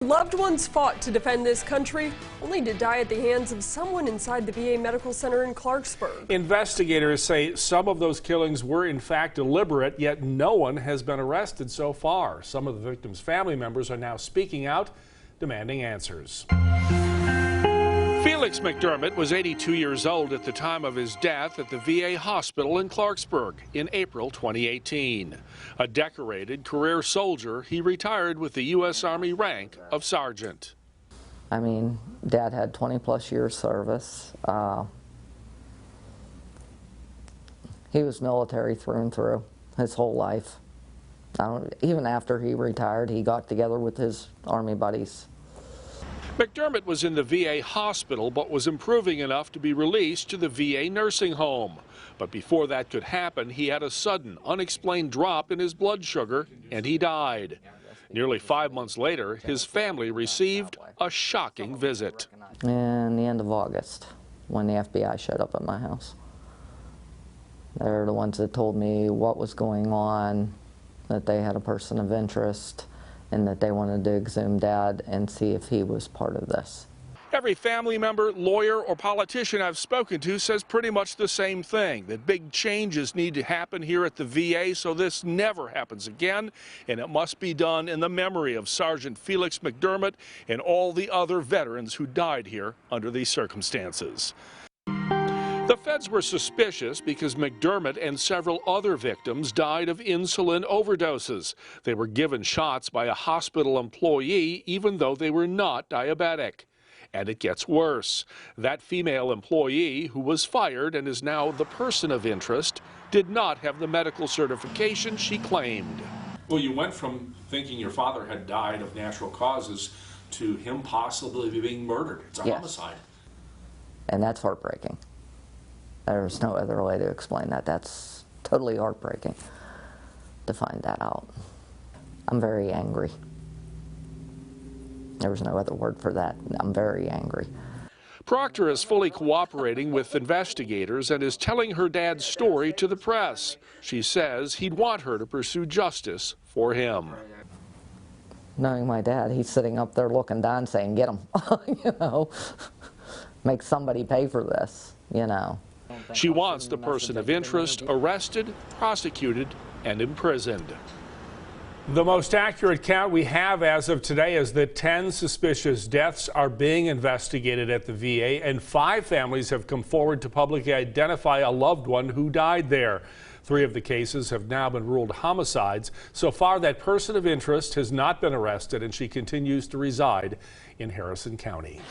Loved ones fought to defend this country, only to die at the hands of someone inside the VA Medical Center in Clarksburg. Investigators say some of those killings were in fact deliberate, yet no one has been arrested so far. Some of the victims' family members are now speaking out, demanding answers. Felix McDermott was 82 years old at the time of his death at the VA Hospital in Clarksburg in April 2018. A decorated career soldier, he retired with the U.S. Army rank of sergeant. I mean, Dad had 20-plus years service. He was military through and through his whole life. Even after he retired, he got together with his Army buddies. McDermott was in the VA hospital but was improving enough to be released to the VA nursing home. But before that could happen, he had a sudden, unexplained drop in his blood sugar and he died. Nearly 5 months later, his family received a shocking visit. In the end of August, when the FBI showed up at my house. They're the ones that told me what was going on, that they had a person of interest, and that they wanted to exhume Dad and see if he was part of this. Every family member, lawyer, or politician I've spoken to says pretty much the same thing, that big changes need to happen here at the VA so this never happens again, and it must be done in the memory of Sergeant Felix McDermott and all the other veterans who died here under these circumstances. The feds were suspicious because McDermott and several other victims died of insulin overdoses. They were given shots by a hospital employee even though they were not diabetic. And it gets worse. That female employee, who was fired and is now the person of interest, did not have the medical certification she claimed. Well, you went from thinking your father had died of natural causes to him possibly being murdered. It's a homicide. And that's heartbreaking. There's no other way to explain that. That's totally heartbreaking to find that out. I'm very angry. There's no other word for that. I'm very angry. Proctor is fully cooperating with investigators and is telling her dad's story to the press. She says he'd want her to pursue justice for him. Knowing my dad, he's sitting up there looking down saying, get him, you know, make somebody pay for this, you know. She wants the person of interest arrested, prosecuted, and imprisoned. The most accurate count we have as of today is that 10 suspicious deaths are being investigated at the VA, and 5 families have come forward to publicly identify a loved one who died there. 3 of the cases have now been ruled homicides. So far, that person of interest has not been arrested, and she continues to reside in Harrison County.